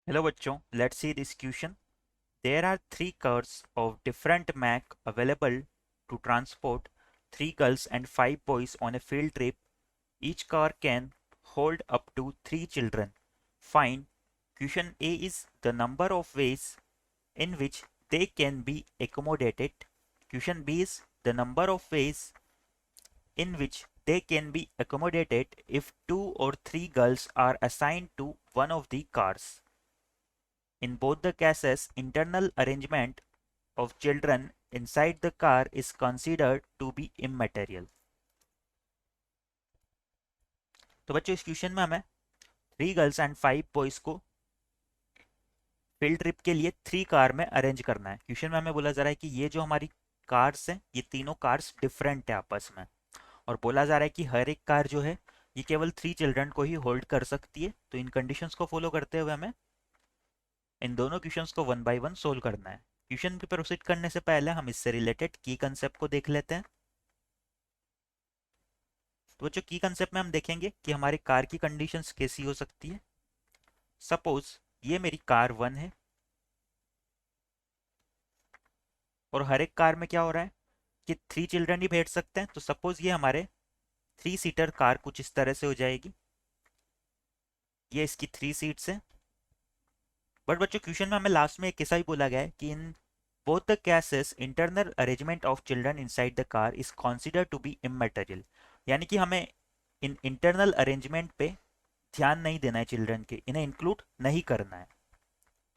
Hello बच्चों, let's see this question. There are three cars of different make available to transport three girls and five boys on a field trip. Each car can hold up to three children. Find question A is the number of ways in which they can be accommodated. Question B is the number of ways in which they can be accommodated if two or three girls are assigned to one of the cars. In both the cases, internal arrangement of children inside the car is considered to be immaterial. तो बच्चों इस question में हमें three girls and five boys को field trip के लिए three car में arrange करना है। क्वेश्चन में हमें बोला जा रहा है कि ये जो हमारी कार्स हैं ये तीनों कार्स डिफरेंट है आपस में, और बोला जा रहा है कि हर एक कार जो है ये केवल थ्री चिल्ड्रन को ही होल्ड कर सकती है। तो इन कंडीशंस को फॉलो करते हुए हमें इन दोनों क्वेश्चंस को वन बाय वन सोल्व करना है। क्वेश्चन पे प्रोसीड करने से पहले हम इससे रिलेटेड की कंसेप्ट को देख लेते हैं। तो बच्चों की कंसेप्ट में हम देखेंगे कि हमारी कार की कंडीशंस कैसी हो सकती है। सपोज ये मेरी कार वन है और हर एक कार में क्या हो रहा है कि थ्री चिल्ड्रन ही बैठ सकते हैं। तो सपोज ये हमारे थ्री सीटर कार कुछ इस तरह से हो जाएगी। ये इसकी थ्री सीट्स है। बट बच्चों क्वेश्चन में हमें लास्ट में एक ऐसा ही बोला गया है कि इन both the cases internal arrangement of children inside the car is considered to be immaterial, यानी कि हमें इन इंटरनल अरेंजमेंट पे ध्यान नहीं देना है, चिल्ड्रन के इन्हें इंक्लूड नहीं करना है।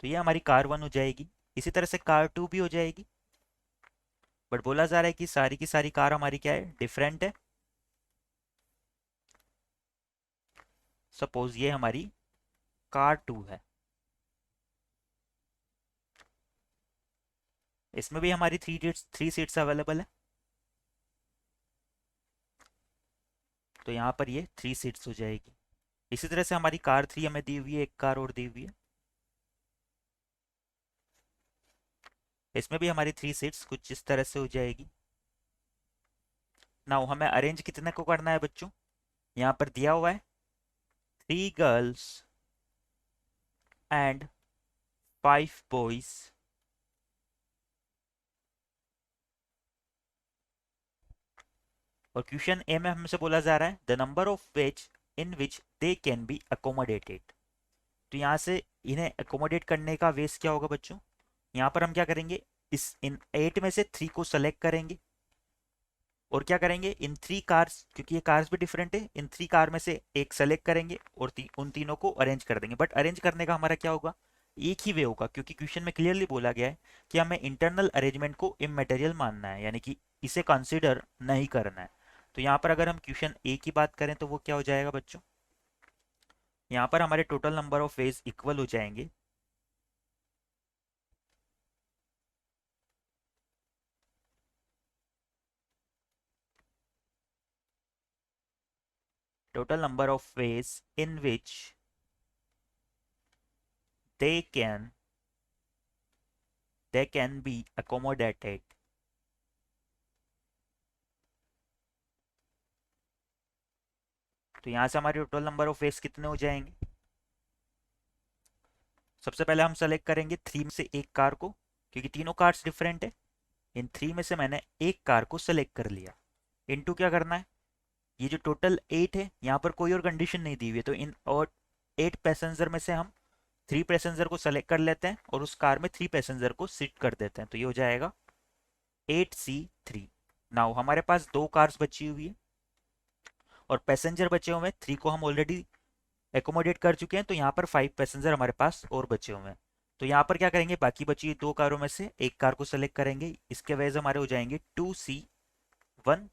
तो ये हमारी कार वन हो जाएगी। इसी तरह से कार टू भी हो जाएगी। बट बोला जा रहा है कि सारी की सारी कार हमारी क्या है, डिफरेंट है। सपोज ये हमारी कार टू है, इसमें भी हमारी थ्री सीट्स अवेलेबल है। तो यहाँ पर ये थ्री सीट्स हो जाएगी। इसी तरह से हमारी कार थ्री हमें दी हुई है, एक कार और दी हुई है, इसमें भी हमारी थ्री सीट्स कुछ इस तरह से हो जाएगी। नाउ हमें अरेंज कितने को करना है बच्चों, यहाँ पर दिया हुआ है three girls and five boys और क्वेश्चन ए में हमसे बोला जा रहा है the number of ways in which they can be accommodated. तो यहाँ से इन्हें अकोमोडेट करने का वेज क्या होगा बच्चों, यहाँ पर हम क्या करेंगे, इस इन 8 में से 3 को सेलेक्ट करेंगे और क्या करेंगे, इन थ्री कार्स, क्योंकि ये कार्स भी डिफरेंट है, इन थ्री कार में से एक सेलेक्ट करेंगे और उन तीनों को अरेंज कर देंगे। बट अरेंज करने का हमारा क्या होगा, एक ही वे होगा, क्योंकि क्वेश्चन में क्लियरली बोला गया है कि हमें इंटरनल अरेंजमेंट को इमटेरियल मानना है, यानी कि इसे कंसिडर नहीं करना है। तो यहाँ पर अगर हम क्वेश्चन ए की बात करें तो वो क्या हो जाएगा बच्चों, यहाँ पर हमारे total number of ways equal हो जाएंगे total number of ways in which they can be accommodated तो यहां से हमारे टोटल नंबर ऑफ वेज कितने हो जाएंगे। सबसे पहले हम सेलेक्ट करेंगे थ्री में से एक कार को, क्योंकि तीनों कार्स डिफरेंट है। इन थ्री में से मैंने एक कार को सेलेक्ट कर लिया। इनटू क्या करना है, ये जो टोटल 8 है यहाँ पर कोई और कंडीशन नहीं दी हुई है, तो इन और 8 पैसेंजर में से हम थ्री पैसेंजर को सेलेक्ट कर लेते हैं और उस कार में थ्री पैसेंजर को सीट कर देते हैं। तो ये हो जाएगा 8C3। नाउ हमारे पास दो कार्स बची हुई है और पैसेंजर बचे हुए हैं, थ्री को हम ऑलरेडी एकोमोडेट कर चुके हैं, तो यहाँ पर फाइव पैसेंजर हमारे पास और बचे हुए हैं। तो यहाँ पर क्या करेंगे, बाकी बची हुई दो कारों में से एक कार को सेलेक्ट करेंगे, इसके वजह से हमारे हो जाएंगे 2C1।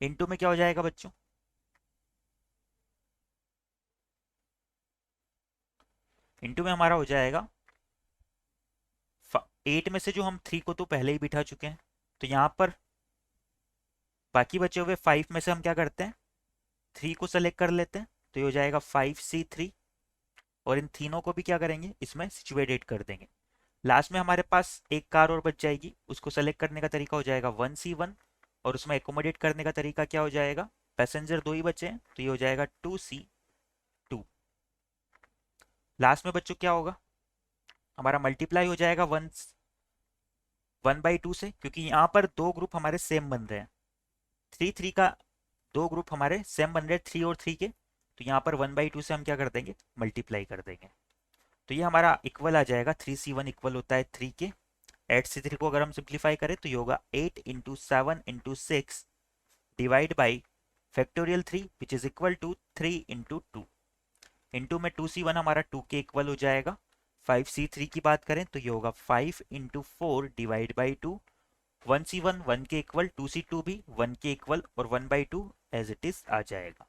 इनटू में क्या हो जाएगा बच्चों, इनटू में हमारा हो जाएगा 8 में से जो हम थ्री को तो पहले ही बिठा चुके हैं, तो यहाँ पर बाकी बचे हुए 5 में से हम क्या करते हैं, थ्री को सेलेक्ट कर लेते हैं, तो ये हो जाएगा 5C3 और इन तीनों को भी क्या करेंगे, इसमें सिचुएटेड कर देंगे। लास्ट में हमारे पास एक कार और बच जाएगी, उसको सेलेक्ट करने का तरीका हो जाएगा 1C1 और उसमें एकोमोडेट करने का तरीका क्या हो जाएगा, पैसेंजर दो ही बचे हैं, तो ये हो जाएगा 2C2। लास्ट में बच्चों क्या होगा, हमारा मल्टीप्लाई हो जाएगा 1/2 से, क्योंकि यहाँ पर दो ग्रुप हमारे सेम बन रहे हैं। 3 3 का दो ग्रुप हमारे सेम बन रहे हैं, 3 और 3 के, तो यहाँ पर 1/2 से हम क्या कर देंगे, मल्टीप्लाई कर देंगे। तो ये हमारा इक्वल आ जाएगा, 3C1 इक्वल होता है 3 के। 8C3 को अगर हम सिंप्लीफाई करें तो ये होगा 8 × 7 × 6 divide by factorial 3 which is equal to 3 × 2। Into में 2C1 हमारा 2 के इक्वल हो जाएगा। 5C3 की बात करें तो ये होगा 5 × 4 डिवाइड बाई 2। 1C1 1 के इक्वल, 2C2 भी 1 के इक्वल, और 1/2 एज इट इज आ जाएगा।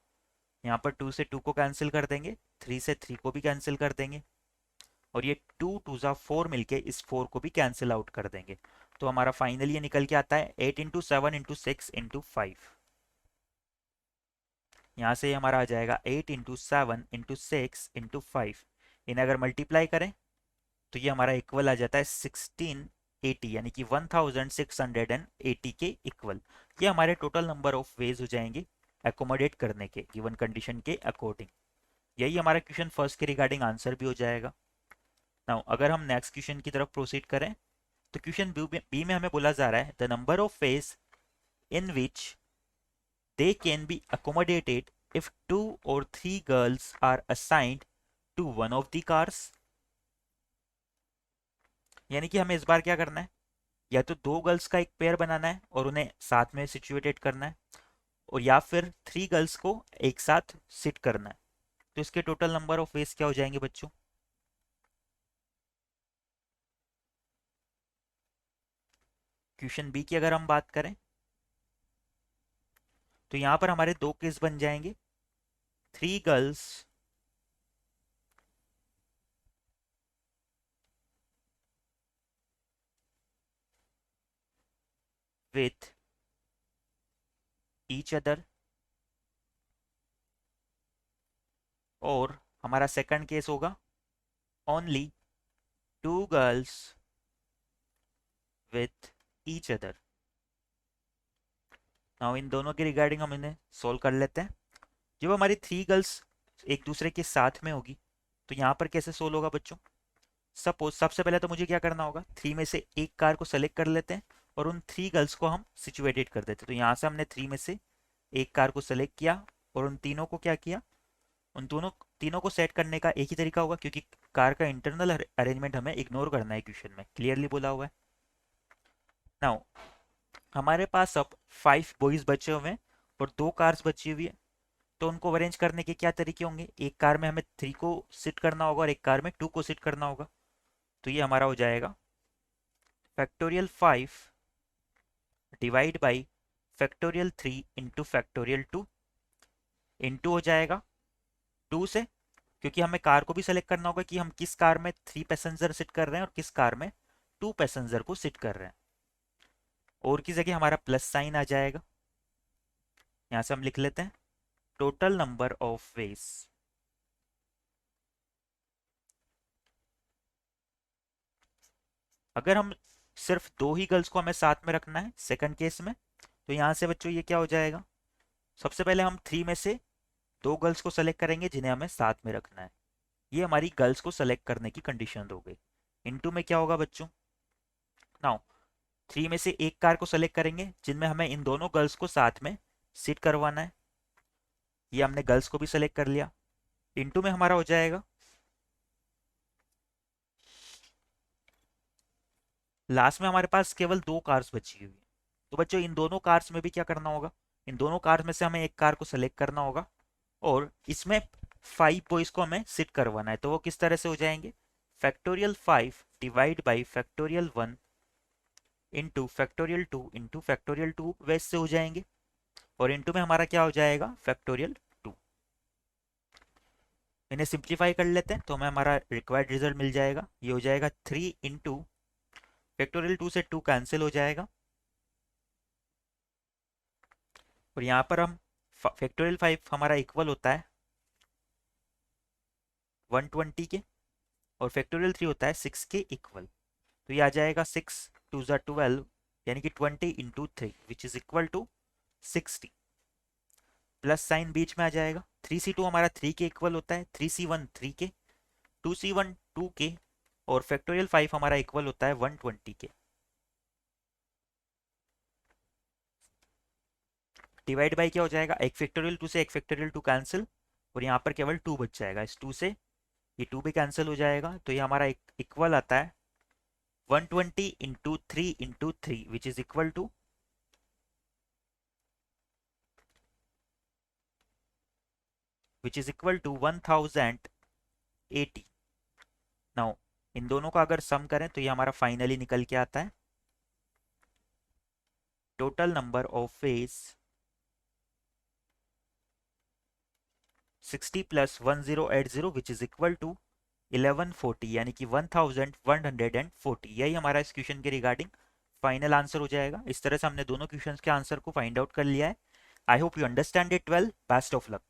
यहाँ पर 2 से 2 को कैंसिल कर देंगे, 3 से 3 को भी कैंसिल कर देंगे, और ये 2 2 जा 4 मिलके इस 4 को भी कैंसिल आउट कर देंगे। तो हमारा फाइनली ये निकल के आता है 8 × 7 × 6 × 5। यहाँ से हमारा आ जाएगा 8 × 7 × 6 × 5। इन्हें अगर मल्टीप्लाई करें तो ये हमारा इक्वल आ जाता है 1680, यानी कि 1680 के इक्वल। ये हमारे टोटल नंबर ऑफ वेज हो जाएंगे एकोमोडेट करने के गिवन कंडीशन के अकॉर्डिंग। यही हमारा क्वेश्चन फर्स्ट के रिगार्डिंग आंसर भी हो जाएगा। नाउ अगर हम नेक्स्ट क्वेश्चन की तरफ प्रोसीड करें तो क्वेश्चन बी में हमें बोला जा रहा है the number of ways in which they can be accommodated if 2 or 3 girls are assigned to one of the cars। यानी कि हमें इस बार क्या करना है, या तो दो गर्ल्स का एक पेयर बनाना है और उन्हें साथ में सिचुएटेड करना है, और या फिर 3 गर्ल्स को एक साथ सिट करना है। तो इसके टोटल नंबर ऑफ वेज क्या हो जाएंगे बच्चों। क्वेश्चन बी की अगर हम बात करें तो यहां पर हमारे दो केस बन जाएंगे, 3 गर्ल्स विथ ईच अदर, और हमारा सेकंड केस होगा only 2 girls with each other. Now इन दोनों के रिगार्डिंग हम इन्हें सोल्व कर लेते हैं। जब हमारी 3 गर्ल्स एक दूसरे के साथ में होगी तो यहाँ पर कैसे सोल्व होगा बच्चों। सपोज सबसे पहले तो मुझे क्या करना होगा, 3 में से एक कार को सेलेक्ट कर लेते हैं और उन 3 गर्ल्स को हम सिचुएटेड कर देते हैं। तो यहाँ से हमने 3 में से एक कार को सेलेक्ट किया और उन तीनों को क्या किया, उन दोनों तीनों को सेट करने का एक ही तरीका होगा, क्योंकि कार का इंटरनल अरेंजमेंट हमें इग्नोर करना है, क्वेश्चन में क्लियरली बोला हुआ है। नाउ हमारे पास अब 5 बॉयज बचे हुए हैं और 2 कार्स बची हुई है, तो उनको अरेंज करने के क्या तरीके होंगे। एक कार में हमें 3 को सिट करना होगा और एक कार में 2 को सिट करना होगा। तो ये हमारा हो जाएगा factorial 5 divide by factorial 3 into factorial 2। Into हो जाएगा 2 से, क्योंकि हमें कार को भी सेलेक्ट करना होगा कि हम किस कार में 3 पैसेंजर सिट कर रहे हैं और किस कार में 2 पैसेंजर को सिट कर रहे हैं। और की जगह हमारा प्लस साइन आ जाएगा, यहां से हम लिख लेते हैं टोटल नंबर ऑफ वेज। अगर हम सिर्फ 2 ही गर्ल्स को हमें साथ में रखना है सेकंड केस में, तो यहां से बच्चों ये क्या हो जाएगा, सबसे पहले हम 3 में से 2 गर्ल्स को सेलेक्ट करेंगे जिन्हें हमें साथ में रखना है। ये हमारी गर्ल्स को सेलेक्ट करने की कंडीशन हो गई। इनटू में क्या होगा बच्चों, नाउ 3 में से एक कार को सेलेक्ट करेंगे जिनमें हमें इन दोनों गर्ल्स को साथ में सीट करवाना है। ये हमने गर्ल्स को भी सेलेक्ट कर लिया। इनटू में हमारा हो जाएगा लास्ट में हमारे पास केवल 2 कार्स बची हुई है। तो बच्चों इन दोनों कार्स में भी क्या करना होगा, इन दोनों कार्स में से हमें एक कार को सेलेक्ट करना होगा और इसमें 5 बॉयज को हमें सिट करवाना है। तो वो किस तरह से हो जाएंगे, factorial 5 divide by factorial 1 into factorial 2 into factorial 2 वैसे हो जाएंगे, और इंटू में हमारा क्या हो जाएगा फैक्टोरियल 2। इन्हें सिंप्लीफाई कर लेते हैं तो हमें हमारा रिक्वायर्ड रिजल्ट मिल जाएगा। ये हो जाएगा 3 इंटू फैक्टोरियल 2 से 2 कैंसिल हो जाएगा, और यहाँ पर हम फैक्टोरियल 5 हमारा इक्वल होता है 120 के, और फैक्टोरियल 3 होता है 6 के इक्वल। तो ये आ जाएगा 6 2 ज़ा 12, यानी कि 20 into 3 which is equal to 60। Plus sign बीच में आ जाएगा, 3C2 हमारा 3 के इक्वल होता है, 3C1 3 के, 2c1 2k और फैक्टोरियल 5 हमारा इक्वल होता है 120 के। डिवाइड बाई क्या हो जाएगा, एक फैक्टोरियल 2 से एक फैक्टोरियल 2 कैंसिल और यहाँ पर केवल 2 बच जाएगा। इस 2 से ये 2 भी कैंसिल हो जाएगा, तो ये हमारा इक्वल आता है 120 into 3 into 3 which is equal to 1080। Now इन दोनों का अगर सम करें तो ये हमारा फाइनली निकल के आता है total number of phase 60 plus 1080 which is equal to 1140, यानी कि 1140। यही हमारा इस क्वेश्चन के रिगार्डिंग फाइनल आंसर हो जाएगा। इस तरह से हमने दोनों क्वेश्चंस के आंसर को फाइंड आउट कर लिया है। I hope you understand it well. Best of luck.